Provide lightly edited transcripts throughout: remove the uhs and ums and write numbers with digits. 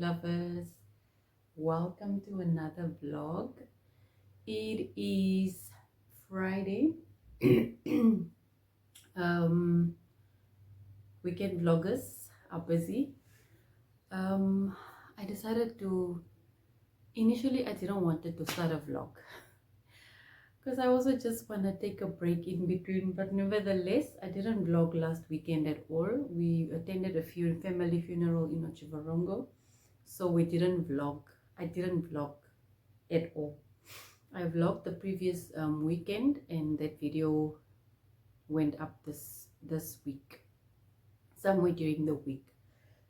lovers, welcome to another vlog. It is Friday. um, Weekend vloggers are busy. I decided to initially I didn't want to start a vlog because I also just want to take a break in between, but nevertheless I didn't vlog last weekend at all. We attended a family funeral in Ochivarongo, so we didn't vlog. I didn't vlog at all. I vlogged the previous weekend, and that video went up this week, somewhere during the week.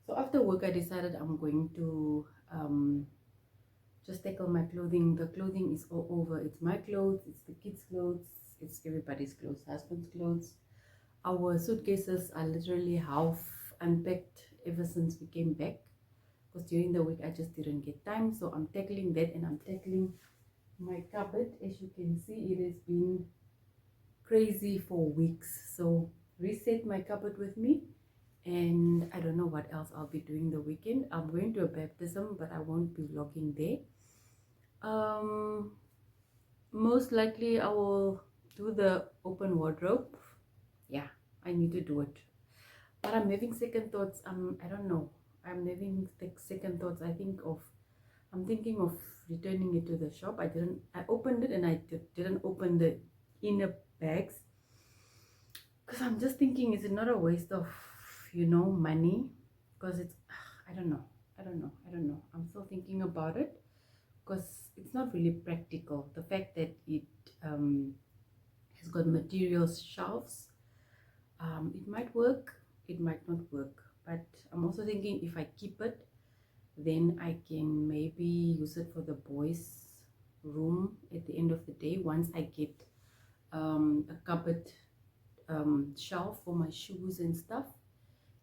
So after work I decided I'm going to just tackle my clothing. The clothing is all over. It's my clothes, it's the kids' clothes, it's everybody's clothes, husband's clothes. Our suitcases are literally half unpacked ever since we came back, because during the week I just didn't get time. So I'm tackling that, and I'm tackling my cupboard. As you can see, it has been crazy for weeks. So reset my cupboard with me, and I don't know what else I'll be doing the weekend. I'm going to a baptism, but I won't be vlogging there. Most likely I will do the open wardrobe. Yeah, I need to do it, but I'm having second thoughts. I don't know, I'm having second thoughts. I'm thinking of returning it to the shop. I opened it, and I didn't open the inner bags, because I'm just thinking, is it not a waste of money? Because it's I don't know, I'm still thinking about it, because it's not really practical. The fact that it has got materials shelves, it might work, it might not work. But I'm also thinking, if I keep it, then I can maybe use it for the boys room at the end of the day, once I get a cupboard shelf for my shoes and stuff.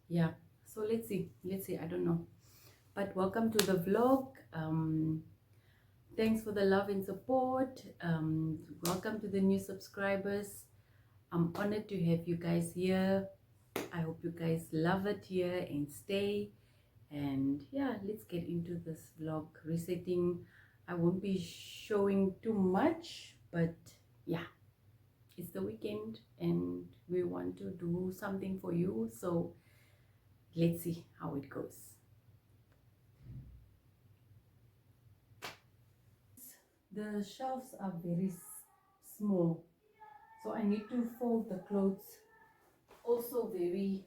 Yeah, so let's see, I don't know. But welcome to the vlog. Thanks for the love and support. Welcome to the new subscribers. I'm honored to have you guys here. I hope you guys love it here and stay. And yeah, let's get into this vlog resetting. I won't be showing too much, but yeah, it's the weekend and we want to do something for you, so let's see how it goes. The shelves are very small, so I need to fold the clothes also very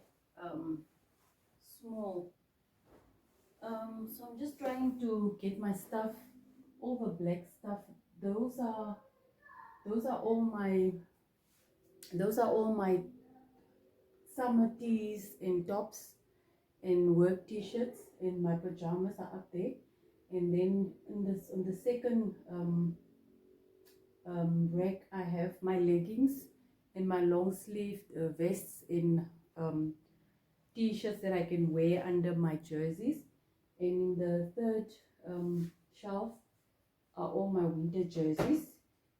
small. So I'm just trying to get my stuff, all the black stuff. Those are those are all my those are all my summer tees and tops and work t-shirts, and my pajamas are up there. And then in this, on the second rack, I have my leggings and my long sleeved vests in t-shirts that I can wear under my jerseys. And in the third shelf are all my winter jerseys.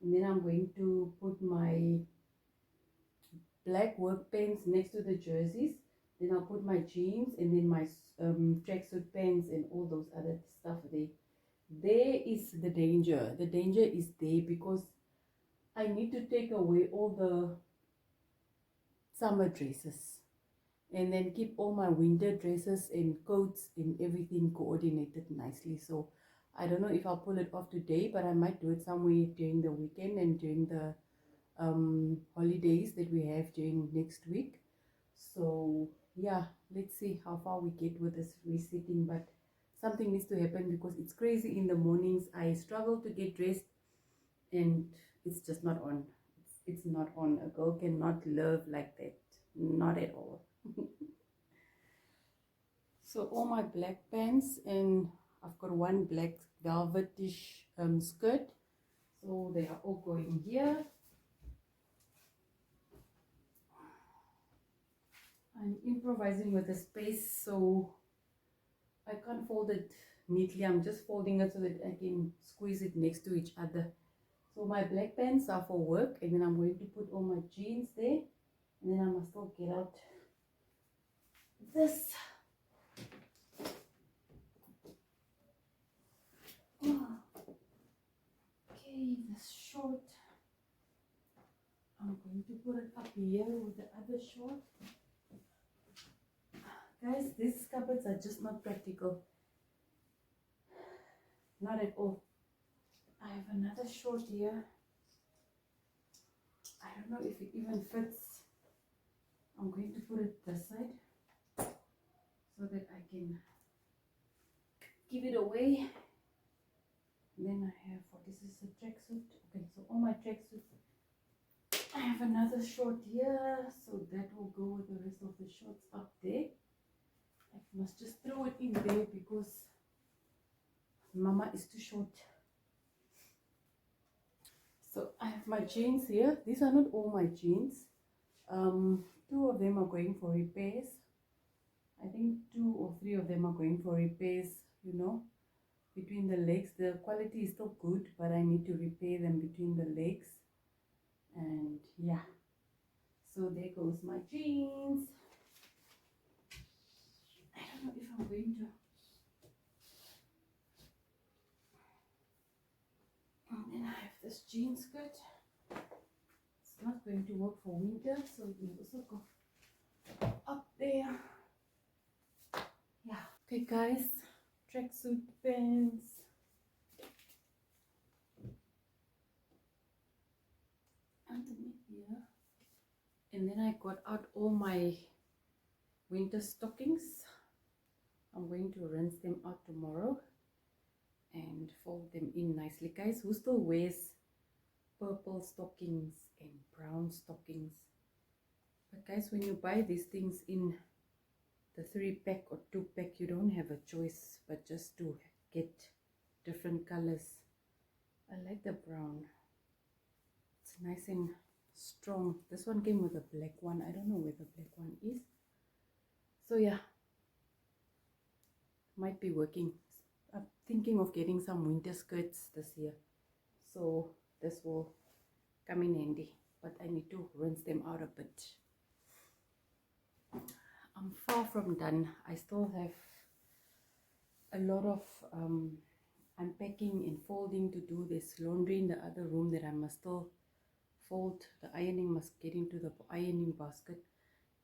And then I'm going to put my black work pants next to the jerseys. Then I'll put my jeans, and then my tracksuit pants and all those other stuff there. There is the danger. The danger is there because I need to take away all the summer dresses and then keep all my winter dresses and coats and everything coordinated nicely. So I don't know if I'll pull it off today, but I might do it somewhere during the weekend and during the holidays that we have during next week. So yeah, let's see how far we get with this resetting. But something needs to happen, because it's crazy in the mornings. I struggle to get dressed, and it's just not on. It's not on. A girl cannot live like that, not at all. So all my black pants, and I've got one black velvetish skirt, so they are all going here. I'm improvising with the space, so I can't fold it neatly. I'm just folding it so that I can squeeze it next to each other. So my black pants are for work, and then I'm going to put all my jeans there, and then I must still get out this Okay, this short, I'm going to put it up here with the other short. Guys, these cupboards are just not practical. Not at all. I have another short here. I don't know if it even fits. I'm going to put it this side so that I can give it away. And then I have, what is this, a tracksuit? Okay, so all my tracksuits. I have another short here, so that will go with the rest of the shorts up there. I must just throw it in there because Mama is too short. So I have my jeans here. These are not all my jeans. Two of them are going for repairs. I think 2 or 3 of them are going for repairs, you know, between the legs. The quality is still good, but I need to repair them between the legs. And yeah, so there goes my jeans. I don't know if I'm going to. And then I have this jean skirt. It's not going to work for winter, so it will also go up there. Yeah. Okay, guys, tracksuit pants. Underneath here. And then I got out all my winter stockings. I'm going to rinse them out tomorrow and fold them in nicely. Guys, who still wears purple stockings and brown stockings? But guys, when you buy these things in the 3-pack or 2-pack, you don't have a choice but just to get different colors. I like the brown. It's nice and strong. This one came with a black one. I don't know where the black one is. So yeah, might be working. I'm thinking of getting some winter skirts this year, so this will come in handy, but I need to rinse them out a bit. I'm far from done. I still have a lot of unpacking and folding to do. There's laundry in the other room that I must still fold. The ironing must get into the ironing basket.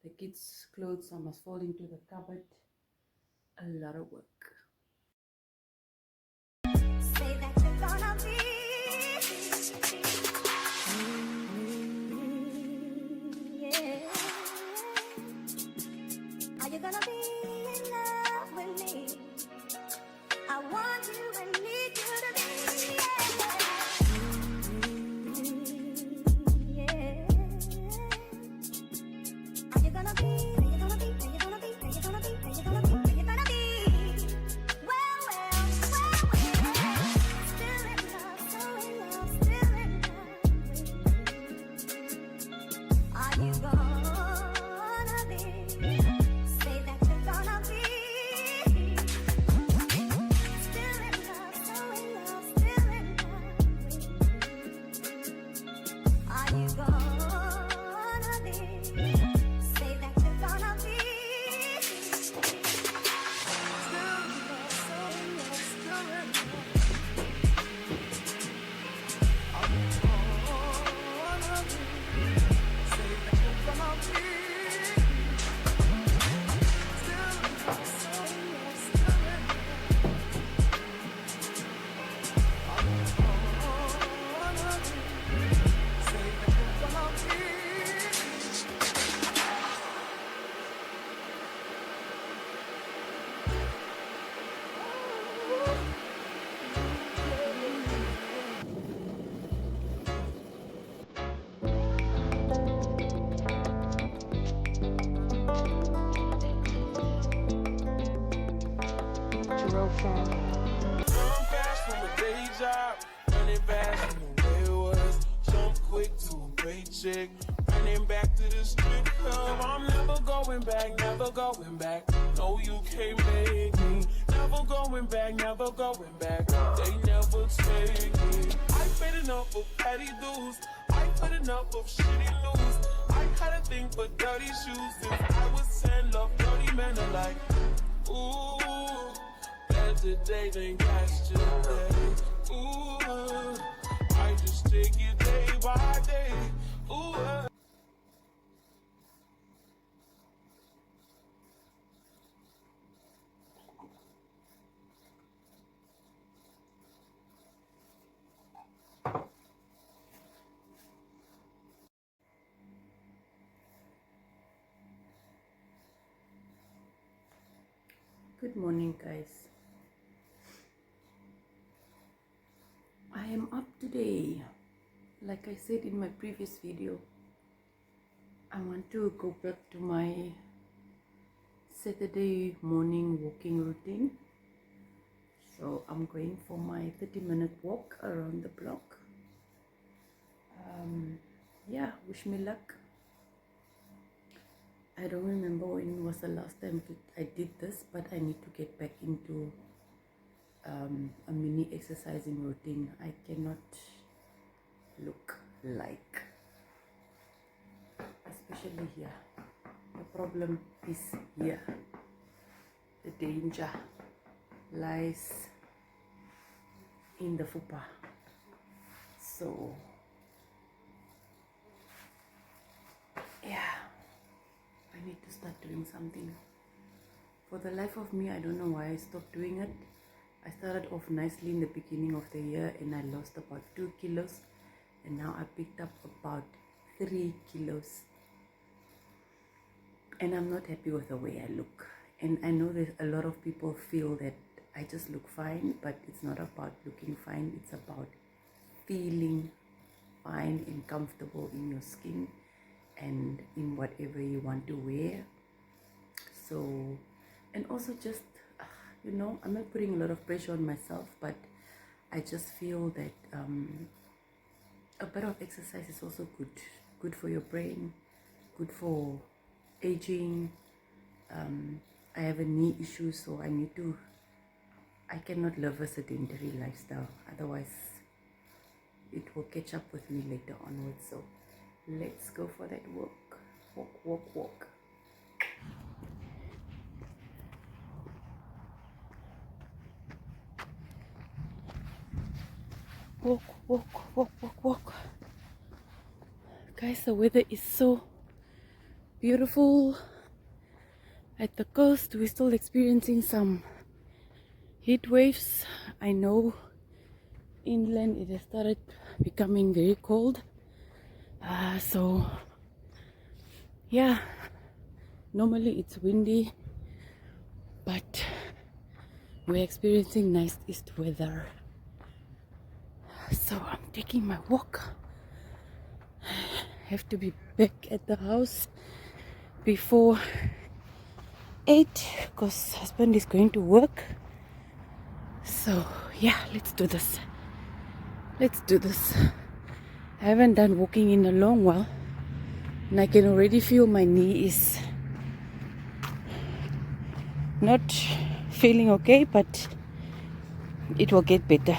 The kids' clothes I must fold into the cupboard. A lot of work. Say that you're gonna be. Yeah. Are you gonna be in love with me? I want you and need you to be. Yeah. Are you gonna be? Are you gonna be? Are you gonna be? Are you gonna be? Are you gonna be? Are you gonna be? Well, still in love, so in love, still in love. Are you gonna be? Say that you're gonna be. Still in love, so in love, still in love. Are you gonna be? Say that you're gonna be. Still in love, so in love, still in love. Are you gonna be? Say that you're gonna be. Still in love, so in love, still in love. Are you gonna be? Say that you're gonna be. Run fast from a day job, running fast from where it was. Jump quick to a paycheck, running back to the strip club. I'm never going back, never going back. No, you can't make me. Never going back, never going back. They never take me. I paid enough of petty dues. I put enough of shitty news. I had a thing for dirty shoes. If I was 10, love dirty men alike. Ooh, better yesterday than yesterday. Ooh, I just take it day by day. Ooh. Good morning, guys. I am up today. Like I said in my previous video, I want to go back to my Saturday morning walking routine. So I'm going for my 30-minute walk around the block. Yeah, wish me luck. I don't remember when was the last time I did this, but I need to get back into a mini exercising routine. I cannot look like, especially here. The problem is here. The danger lies in the fupa. So yeah, I need to start doing something. For the life of me, I don't know why I stopped doing it. I started off nicely in the beginning of the year and I lost about 2 kilos, and now I picked up about 3 kilos, and I'm not happy with the way I look. And I know that a lot of people feel that I just look fine, but it's not about looking fine, it's about feeling fine and comfortable in your skin and in whatever you want to wear. So, and also just, you know, I'm not putting a lot of pressure on myself, but I just feel that a bit of exercise is also good for your brain, good for aging. I have a knee issue, so I cannot live a sedentary lifestyle, otherwise it will catch up with me later onwards. So let's go for that walk. Walk. Walk. Guys, the weather is so beautiful. At the coast, we're still experiencing some heat waves. I know inland it has started becoming very cold. So yeah, normally it's windy, but we're experiencing nice east weather. So I'm taking my walk. I have to be back at the house before 8 because husband is going to work. So yeah, let's do this. I haven't done walking in a long while, and I can already feel my knee is not feeling okay, but it will get better.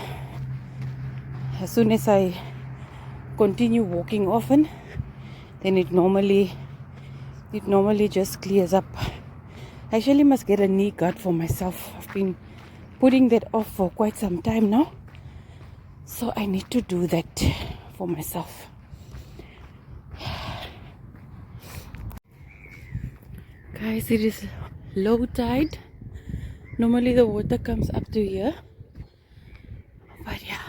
As soon as I continue walking often, then it normally just clears up. I actually must get a knee guard for myself. I've been putting that off for quite some time now, so I need to do that for myself. Guys, it is low tide. Normally the water comes up to here, but yeah,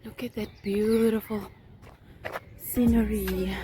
look at that beautiful scenery.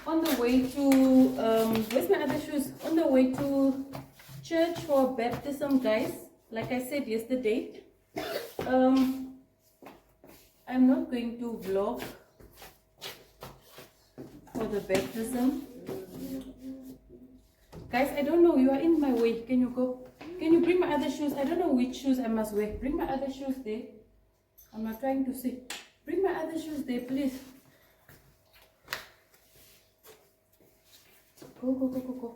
on the way to where's my other shoes? On the way to church for baptism, guys. Like I said yesterday, I'm not going to vlog for the baptism. Guys, I don't know, you are in my way. Can you go? Can you bring my other shoes? I don't know which shoes I must wear. Bring my other shoes there. I'm not trying to see. Bring my other shoes there, please. Go, go, go, go, go.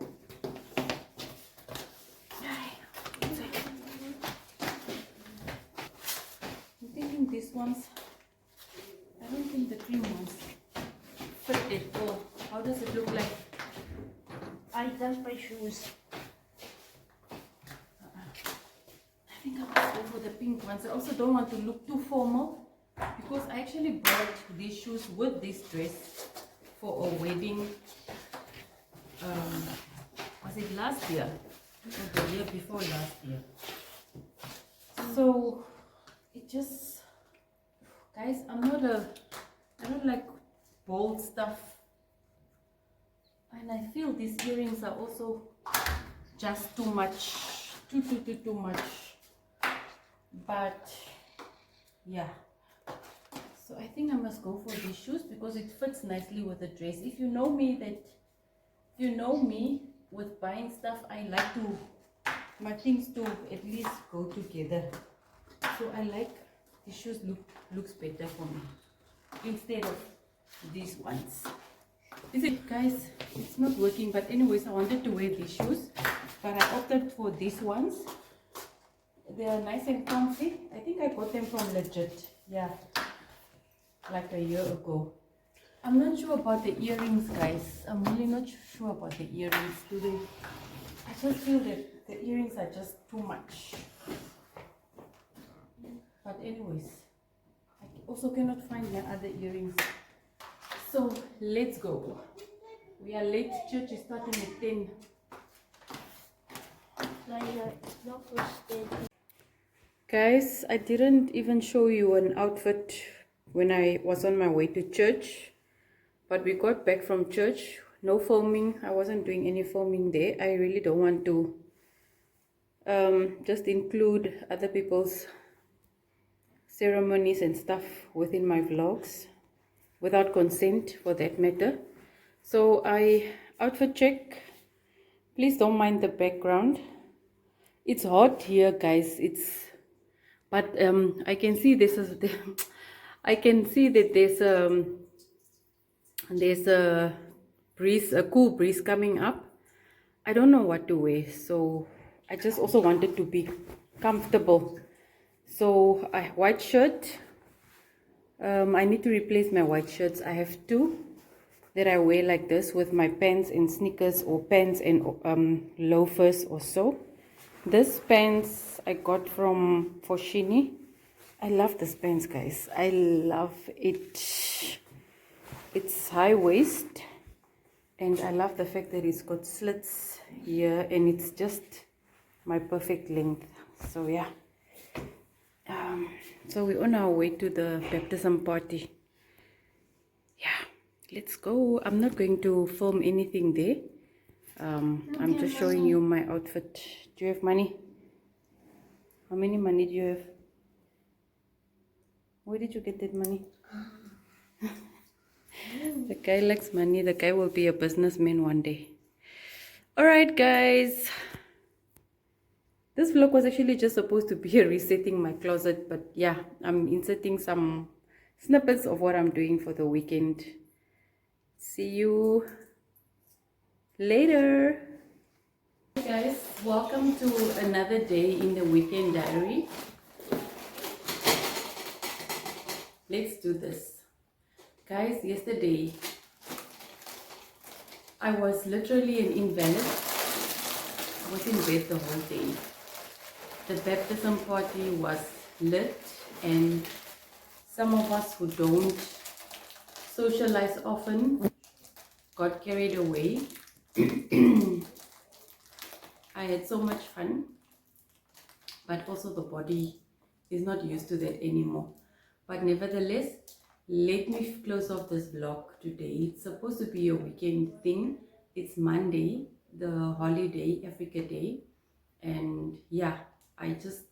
I'm thinking these ones. I don't think the cream ones fit it. Oh, how does it look like? I got my shoes. I think I must go for the pink ones. I also don't want to look too formal because I actually bought these shoes with this dress for a wedding. Was it last year or the year before last year? So it just, guys, I don't like bold stuff, and I feel these earrings are also just too much, too much. But yeah, so I think I must go for these shoes because it fits nicely with the dress. If you know me, with buying stuff, I like my things to at least go together. So I like these shoes looks better for me instead of these ones. Is it, guys? It's not working, but anyways, I wanted to wear these shoes, but I opted for these ones. They are nice and comfy. I think I got them from Legit, yeah, like a year ago. I'm not sure about the earrings, guys. I'm really not sure about the earrings. I just feel that the earrings are just too much. But anyways, I also cannot find my other earrings. So let's go. We are late. Church is starting at 10. Guys, I didn't even show you an outfit when I was on my way to church. But we got back from church. No filming. I wasn't doing any filming there. I really don't want to just include other people's ceremonies and stuff within my vlogs without consent, for that matter. So I outfit check. Please don't mind the background. It's hot here, guys. But I can see this is I can see that there's a breeze, a cool breeze coming up. I don't know what to wear, so I just also wanted to be comfortable. So white shirt. I need to replace my white shirts. I have two that I wear like this with my pants and sneakers, or pants and loafers or so. This pants I got from Foschini. I love this pants, guys. I love it. It's high waist, and I love the fact that it's got slits here, and it's just my perfect length. So yeah, so we're on our way to the baptism party. Yeah, let's go. I'm not going to film anything there. I'm just showing you my outfit. Do you have money? How many money do you have? Where did you get that money? The guy likes money. The guy will be a businessman one day. Alright, guys. This vlog was actually just supposed to be a resetting my closet. But yeah, I'm inserting some snippets of what I'm doing for the weekend. See you later. Hey guys, welcome to another day in the weekend diary. Let's do this. Guys, yesterday I was literally an invalid. I was in bed the whole day. The baptism party was lit, and some of us who don't socialize often got carried away. I had so much fun, but also the body is not used to that anymore. But nevertheless, Let me close off this vlog today. It's supposed to be a weekend thing. It's Monday, the holiday, Africa Day. And yeah, I just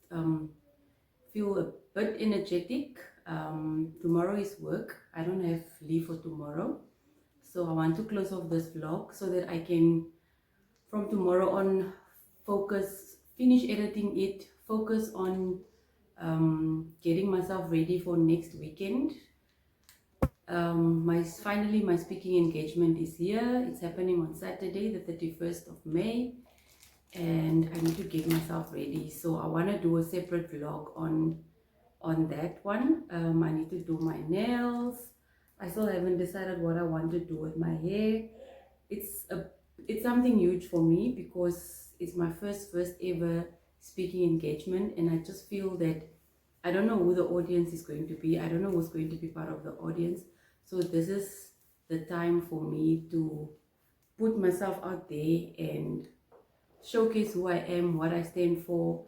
feel a bit energetic. Tomorrow is work. I don't have leave for tomorrow. So I want to close off this vlog so that I can, from tomorrow on, finish editing it, focus on getting myself ready for next weekend. Finally my speaking engagement is here. It's happening on Saturday, the 31st of May, and I need to get myself ready. So I want to do a separate vlog on that one. I need to do my nails. I still haven't decided what I want to do with my hair. It's something huge for me because it's my first ever speaking engagement, and I just feel that I don't know who the audience is going to be. I don't know who's going to be part of the audience. So this is the time for me to put myself out there and showcase who I am, what I stand for,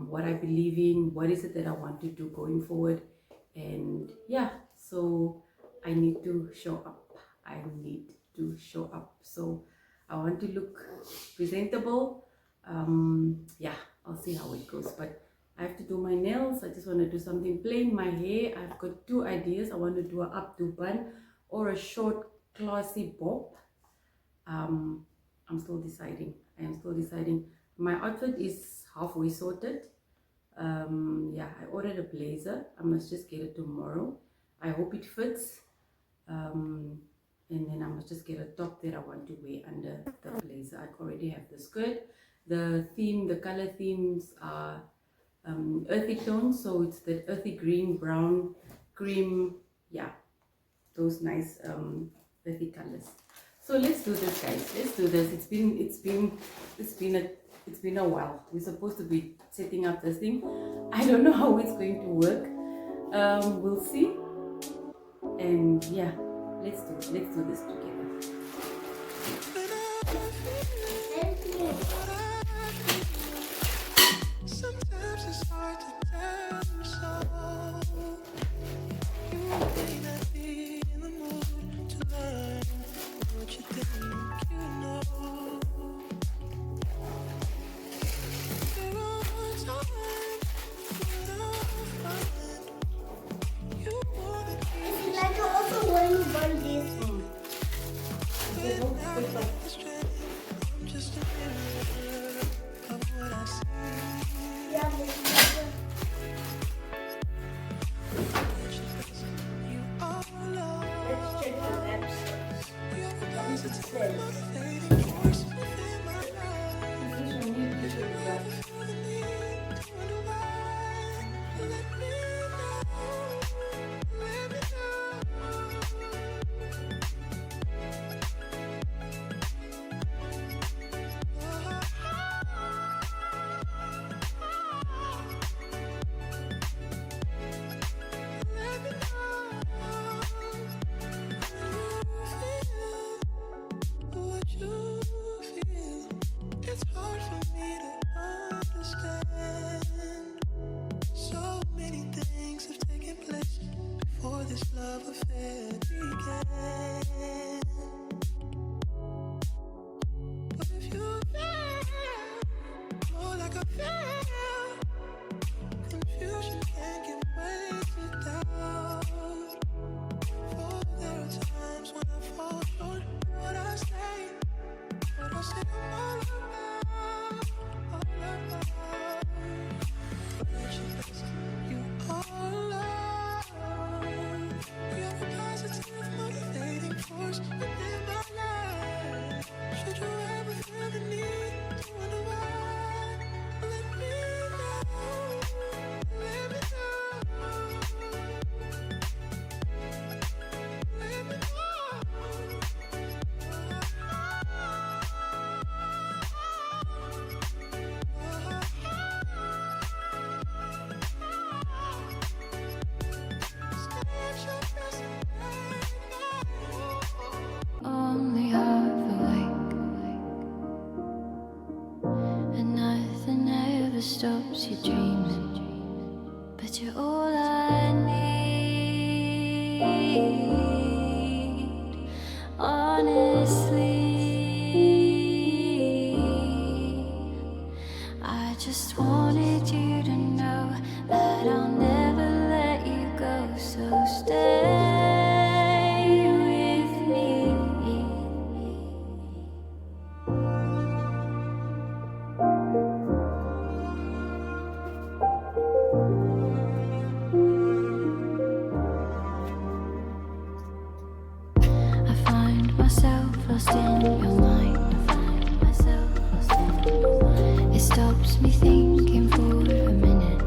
what I believe in, what is it that I want to do going forward. And yeah, so I need to show up. I need to show up. So I want to look presentable. Yeah, I'll see how it goes. But I have to do my nails. I just want to do something plain. My hair, I've got two ideas. I want to do an updo bun or a short classy bob. I'm still deciding. I am still deciding. My outfit is halfway sorted. Yeah, I ordered a blazer. I must just get it tomorrow. I hope it fits. And then I must just get a top that I want to wear under the blazer. I already have the skirt. The color themes are earthy tones, so it's the earthy green, brown, cream, yeah, those nice earthy colors. So let's do this, guys. Let's do this. It's been a while. We're supposed to be setting up this thing. I don't know how it's going to work. We'll see. And yeah, let's do this together. Sometimes it's hard to tell you so. You may not be in the mood to learn what you think you know. There are times when I find you wanna keep Like also when you buy this. I'm just a mirror of what I see. Yeah, You are love. let's check the episodes. You're a positive, Yes. motivating force within my life. If you ever feel the need to wonder why, let me know. Let me what you feel. It's hard for me to understand. So many things have taken place before this love affair began. But if you feel more like I feel, confusion can give way to doubt. For there are times when I fall short of what I say. But I say I'm all about, you are love. You're a positive, motivating force within my life. Should you ever feel the need to wonder why, let me know. Let me know. Let me know. Only half awake, and nothing ever stops you dreaming. But you're all I need. I just wanted you to know that I'll never let you go. So stay with me. I find myself lost in your mind. I find myself lost in your mind. It stops me thinking for a minute.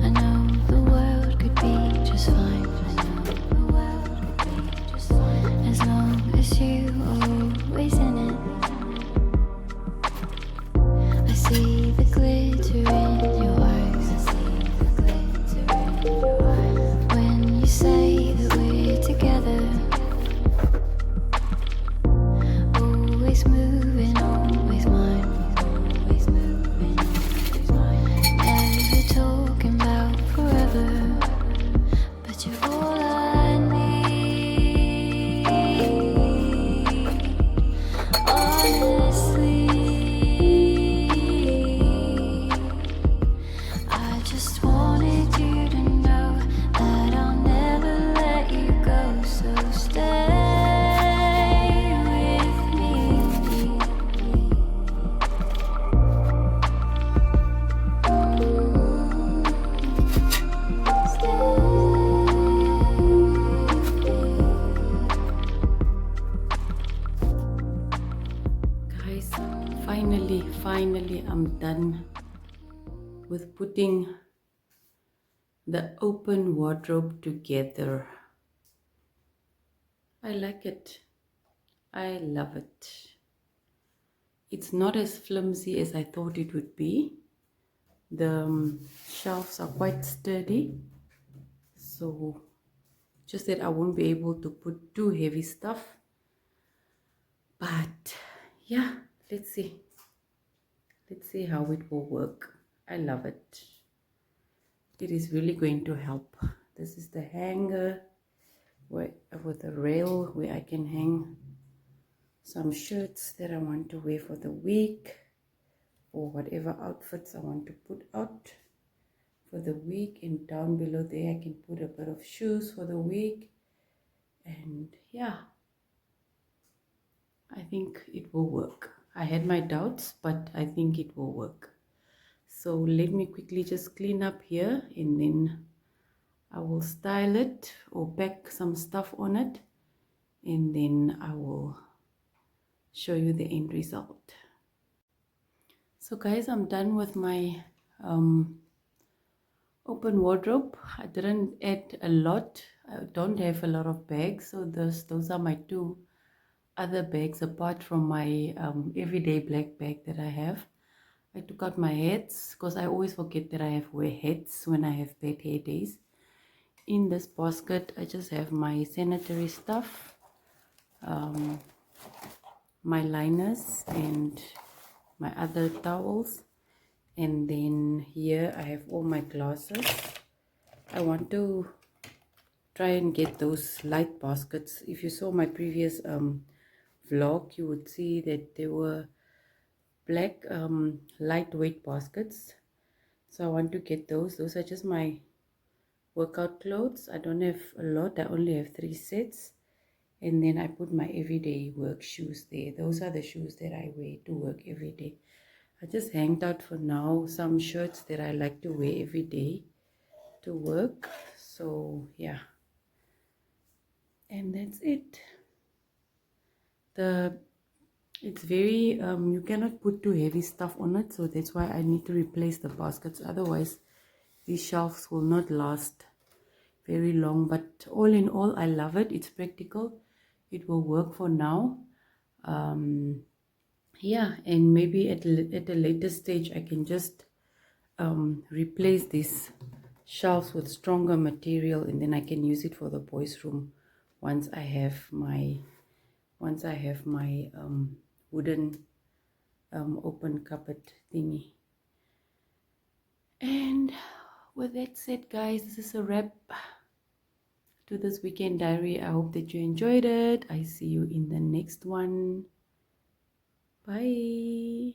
I know the world could be just fine. I know the world could be just fine as long as you are always in it. I see the glitter in your eyes. I see the glitter in your eyes when you say that we're together. Always moving, always mine. Always moving, always mine. Never talking about forever, but you're all I need. Honestly, I just wanted you to know that I'll never let you go. So stay with me. Guys, finally I'm done with putting the open wardrobe together. I like it. I love it. It's not as flimsy as I thought it would be. The shelves are quite sturdy, so just that I won't be able to put too heavy stuff. But yeah, let's see how it will work. I love it. It is really going to help. This is the hanger with a rail where I can hang some shirts that I want to wear for the week, or whatever outfits I want to put out for the week. And down below there I can put a bit of shoes for the week. And yeah, I think it will work. I had my doubts, but I think it will work. So let me quickly just clean up here, and then I will style it or pack some stuff on it, and then I will show you the end result. So guys, I'm done with my open wardrobe. I didn't add a lot. I don't have a lot of bags, so those are my two other bags apart from my everyday black bag that I have. I took out my hats because I always forget that I have wear hats when I have bad hair days. In this basket I just have my sanitary stuff, my liners and my other towels, and then here I have all my glasses. I want to try and get those light baskets. If you saw my previous vlog, you would see that there were black lightweight baskets, so I want to get those. Those are just my workout clothes. I don't have a lot. I only have 3 sets, and then I put my everyday work shoes there. Those are the shoes that I wear to work every day. I just hanged out for now some shirts that I like to wear every day to work. So yeah, and that's it. It's very you cannot put too heavy stuff on it, so that's why I need to replace the baskets. Otherwise these shelves will not last very long. But all in all, I love it. It's practical. It will work for now. Yeah, and maybe at a later stage I can just replace these shelves with stronger material, and then I can use it for the boys' room once I have my wooden open cupboard thingy. And with that said, guys, this is a wrap. to this weekend diary. I hope that you enjoyed it. I see you in the next one. Bye.